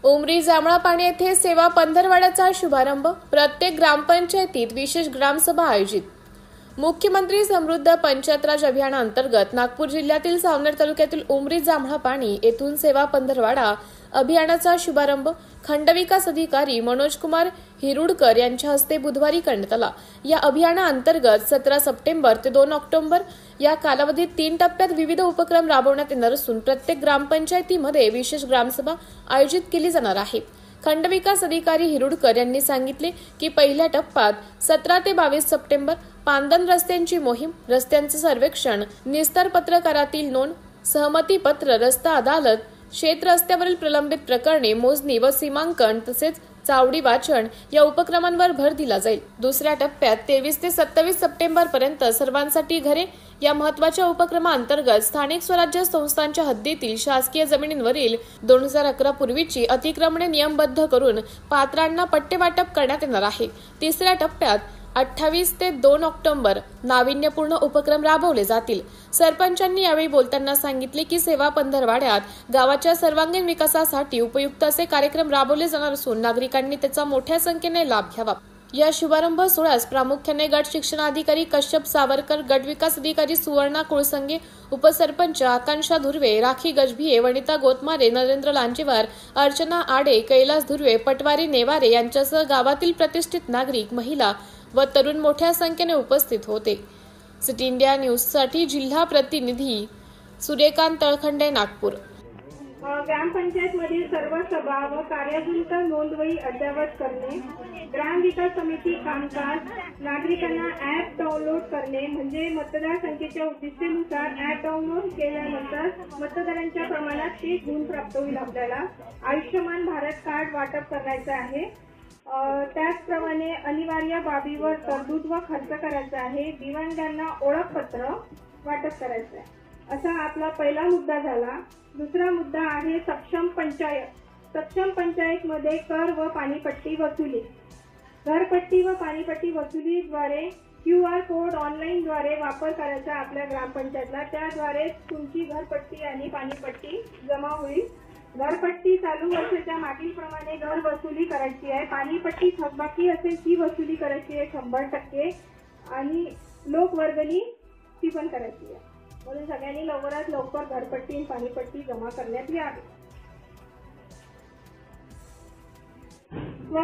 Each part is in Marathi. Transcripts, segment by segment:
उमरी जांभळापाणी येथे सेवा पंधरवड्याचा शुभारंभ। प्रत्येक ग्रामपंचायतीत विशेष ग्रामसभा आयोजित। मुख्यमंत्री समृद्ध पंचायत राज अभियानाअंतर्गत नागपूर जिल्ह्यातील सावनेर तालुक्यातील उमरी जांभळापाणी येथून सेवा पंधरवडा अभियानाचा शुभारंभ खंडविकास अधिकारी मनोज कुमार हिरुडकर यांच्या हस्ते बुधवारी करण्यात आला। या अभियानाअंतर्गत 17 सप्टेंबर ते 2 ऑक्टोबर या कालावधीत 3 टप्प्यात विविध उपक्रम राबवण्यात येणार असून प्रत्येक ग्रामपंचायतीमध्ये विशेष ग्रामसभा आयोजित केली जाणार आहे। खंडविकास अधिकारी हिरुडकर यांनी सांगितले की पहिल्या टप्प्यात 17 ते 22 सप्टेंबर पांदन रस्त्यांची मोहीम, रस्त्यांचे सर्वेक्षण, निस्तार पत्रकारातील नोंद, सहमती पत्र, रस्ता अदालत, शेत रस्त्यावरील प्रलंबित प्रकरणे मोजणी व सीमांकन तसेच चावडी वाचन या उपक्रमांवर भर दिला जाईल। दुसऱ्या टप्प्यात 23 ते 27 सप्टेंबर पर्यंत सर्वांसाठी घरे या महत्त्वाच्या उपक्रमाअंतर्गत स्थानिक स्वराज्य संस्थांच्या हद्दीतील शासकीय जमिनींवरील 2011 पूर्वीची अतिक्रमणे नियमबद्ध करून पात्रांना पट्टे वाटप करण्यात येणार आहे। तिसऱ्या टप्प्यात 28 ते 2 ऑक्टोबर नाविन्यपूर्ण उपक्रम राबवले जातील। सरपंचांनी यावेळी बोलताना सांगितले की सेवा पंधरवड्यात गावाच्या सर्वांगीण विकासासाठी उपयुक्त असे कार्यक्रम राबवले जाणार असून नागरिकांनी त्याचा मोठ्या संख्येने लाभ घ्यावा। या शुभारंभ सोहळ्यास प्रामुख्याने गट शिक्षणाधिकारी कश्यप सावरकर, गट विकास अधिकारी सुवर्णा कुळसंगे, उपसरपंच आकांक्षा धुर्वे, राखी गजभिये, वनिता गोतमारे, नरेंद्र लांजेवार, अर्चना आडे, कैलास धुर्वे, पटवारी नेवारे यांच्यासह गावातील प्रतिष्ठित नागरिक, महिला व तरुण मोठ्या संख्येने उपस्थित होते। सिटी इंडिया न्यूज साठी जिल्हा प्रतिनिधी सूर्यकांत तळखंडे, नागपूर। ग्रामपंचायत मधील सर्व सभा व कार्याभूत नोंदवही अद्ययावत करणे, ग्राम विकास समिती कामकाज, नागरिकांना ॲप डाउनलोड करणे म्हणजे मतदार संख्येच्या उद्दिष्टानुसार ॲप डाउनलोड केल्यानंतर मतदारांच्या प्रमाणात 30 गुण प्राप्त होईल। आपल्याला आयुष्यमान भारत कार्ड वाटप करायचे आहे। त्याचप्रमाणे अनिवार्य बाबीवर तरतूद व खर्च करायचा आहे। दिव्यांगांना ओळखपत्र वाटप करायचं आहे। असा आपला पहिला मुद्दा झाला। दुसरा मुद्दा आहे सक्षम पंचायत। सक्षम पंचायत मध्ये कर व पाणीपट्टी वसुली, घरपट्टी व पाणीपट्टी वसुलीद्वारे QR कोड ऑनलाईन द्वारे वापर करायचा आपल्या ग्रामपंचायतला। त्याद्वारे तुमची घरपट्टी आणि पाणीपट्टी जमा होईल। घरपट्टी चालू वर्षाच्या मागील प्रमाणे घर वसुली करायची आहे। पाणीपट्टी थकबाकी असेल ती वसुली करायची आहे 100% आणि लोकवर्गणी ती पण करायची आहे। म्हणून सगळ्यांनी लवकरात लवकर घरपट्टी आणि पाणीपट्टी जमा करण्यात यावी।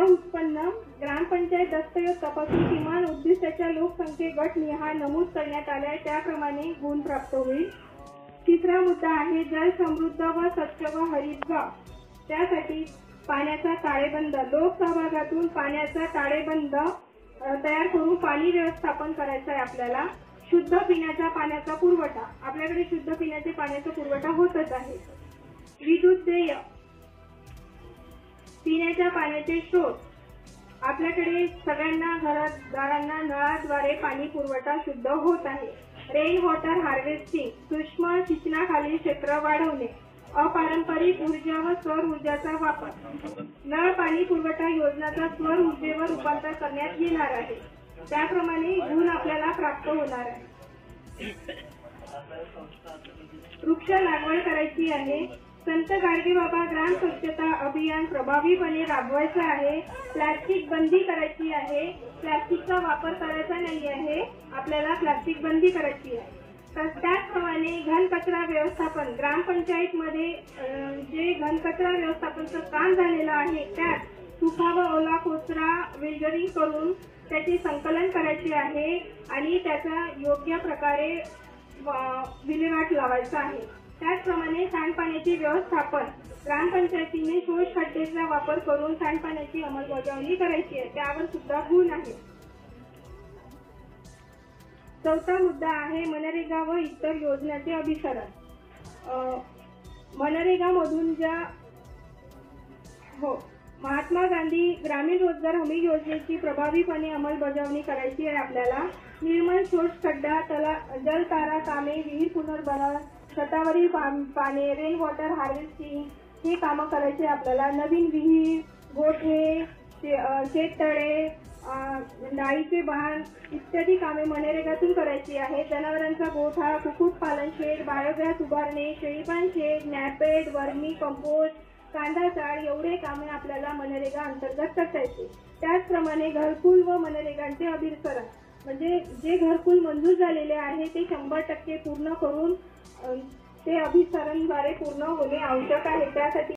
उत्पन्न ग्रामपंचायत दस्तऐवज तपासून किमान उद्दिष्टाच्या लोकसंख्ये गट निहाय नमूद करण्यात आल्या त्याप्रमाणे गुण प्राप्त होईल। तिसरा मुद्दा आहे जल समृद्ध व स्वच्छ व हरित गाव। त्यासाठी पाण्याचा ताळेबंद, लोकसहभागातून पाण्याचा ताळेबंद तयार करून पाणी व्यवस्थापन करायचं आहे आपल्याला। शुद्ध पिण्याच्या पाण्याचा पुरवठा, आपल्याकडे शुद्ध पिण्याच्या पाण्याचा पुरवठा होतच आहे। विद्युत देय, पिण्याच्या पाण्याचे स्रोत, आपल्याकडे सगळ्यांना घरदारांना नळाद्वारे पाणी पुरवठा शुद्ध होत आहे। रेन वॉटर हार्वेस्टिंग, सूक्ष्म सिंचनाखालील क्षेत्र वाढवणे, अपारंपरिक ऊर्जा व सौर ऊर्जाचा वापर, नळ पाणी पुरवठा योजनाचा सौर ऊर्जेवर रूपांतर करण्यात येणार आहे। त्याप्रमाणे गुण आपल्याला प्राप्त होणार आहे। वृक्ष लागवड करायची आहे। संत गाडगेबाबा ग्राम स्वच्छता अभियान प्रभावीपणे राबवायचे आहे। प्लास्टिक बंदी करायची आहे। प्लास्टिकचा वापर करायचा नाही आहे, आपल्याला प्लास्टिक बंदी करायची आहे। त्याचप्रमाणे घनकचरा व्यवस्थापन, ग्रामपंचायत मध्ये जे घनकचरा व्यवस्थापनचं काम झालेलं आहे त्यात सुका व ओला कचरा विल्गरिंग करून त्याचे संकलन करायचे आहे आणि त्याचा योग्य प्रकारे विल्हेवाट लावायचा आहे। त्याचप्रमाणे सांडपाण्याचे व्यवस्थापन, ग्रामपंचायतीने शोष खड्डेचा वापर करून सांडपाण्याची अंमलबजावणी करायची आहे, त्यावर सुद्धा गुण आहे। चौथा मुद्दा आहे मनरेगा व इतर योजनांचे अभिसरण। मनरेगा मधून ज्या महात्मा गांधी ग्रामीण रोजगार हमी योजनेची प्रभावीपणे अंमलबजावणी करायची आहे आपल्याला। निर्मल शोष खड्डा, जलतारा कामे, विहीर पुनर्भरण, छतावरील पाणी, रेन वॉटर हार्वेस्टिंग हे कामं करायचे आपल्याला। नवीन विहीर, गोठे, शेततळे, डाळीचे बाण इत्यादी कामे मनरेगातून करायची आहे। जनावरांचा गोठा, कुक्कुटपालन शेड, बायोगॅस उभारणे, शेळीपालन शेड, नॅपेड, वर्मी कंपोस्ट, कांदा चाळ एवढे कामे आपल्याला मनरेगा अंतर्गत करता येते. त्याचप्रमाणे घरकुल व मनरेगांचे अभिसरण म्हणजे जे घरकुल मंजूर झालेले आहे ते 100% पूर्ण करून ते अभिसरणद्वारे पूर्ण होणे आवश्यक आहे. त्यासाठी